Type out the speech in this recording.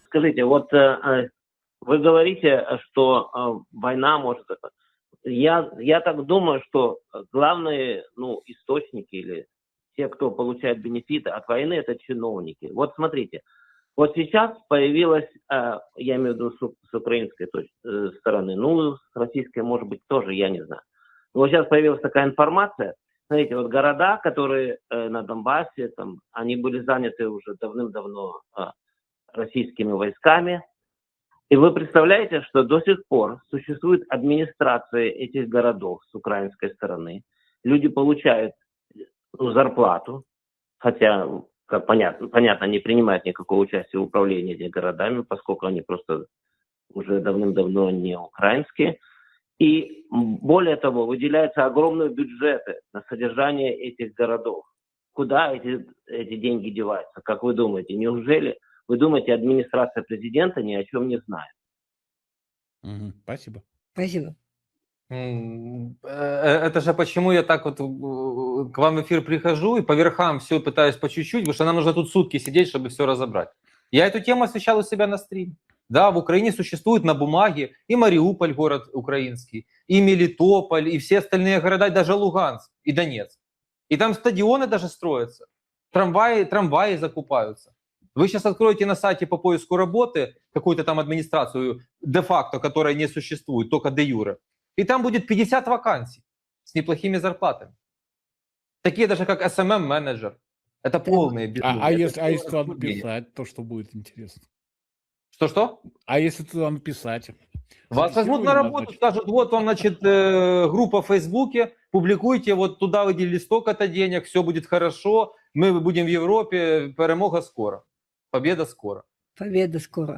Скажите, вот вы говорите, что война может... Я так думаю, что главные источники или те, кто получает бенефиты от войны, это чиновники. Вот смотрите, вот сейчас появилась, я имею в виду с украинской стороны, с российской, может быть, тоже, я не знаю. Но вот сейчас появилась такая информация. Смотрите, вот города, которые на Донбассе, там, они были заняты уже давным-давно российскими войсками. И вы представляете, что до сих пор существует администрация этих городов с украинской стороны. Люди получают зарплату, хотя, как понятно, не принимают никакого участия в управлении этими городами, поскольку они просто уже давным-давно не украинские. И более того, выделяются огромные бюджеты на содержание этих городов. Куда эти деньги деваются? Как вы думаете? Неужели вы думаете, администрация президента ни о чем не знает? Спасибо. Спасибо. Это же почему я так вот к вам в эфир прихожу и по верхам все пытаюсь по чуть-чуть, потому что нам нужно тут сутки сидеть, чтобы все разобрать. Я эту тему освещал у себя на стриме. Да, в Украине существует на бумаге и Мариуполь, город украинский, и Мелитополь, и все остальные города, и даже Луганск, и Донецк. И там стадионы даже строятся, трамваи закупаются. Вы сейчас откроете на сайте по поиску работы какую-то там администрацию де-факто, которая не существует, только де-юре. И там будет 50 вакансий с неплохими зарплатами. Такие даже как SMM-менеджер. Это полные безумие. А если туда написать, то что будет интересно? Что-что? А если туда написать? Вас возьмут на работу, скажут, вот вам, значит, группа в Фейсбуке, публикуйте, вот туда выделили столько-то денег, все будет хорошо, мы будем в Европе, перемога скоро, победа скоро. Победа скоро.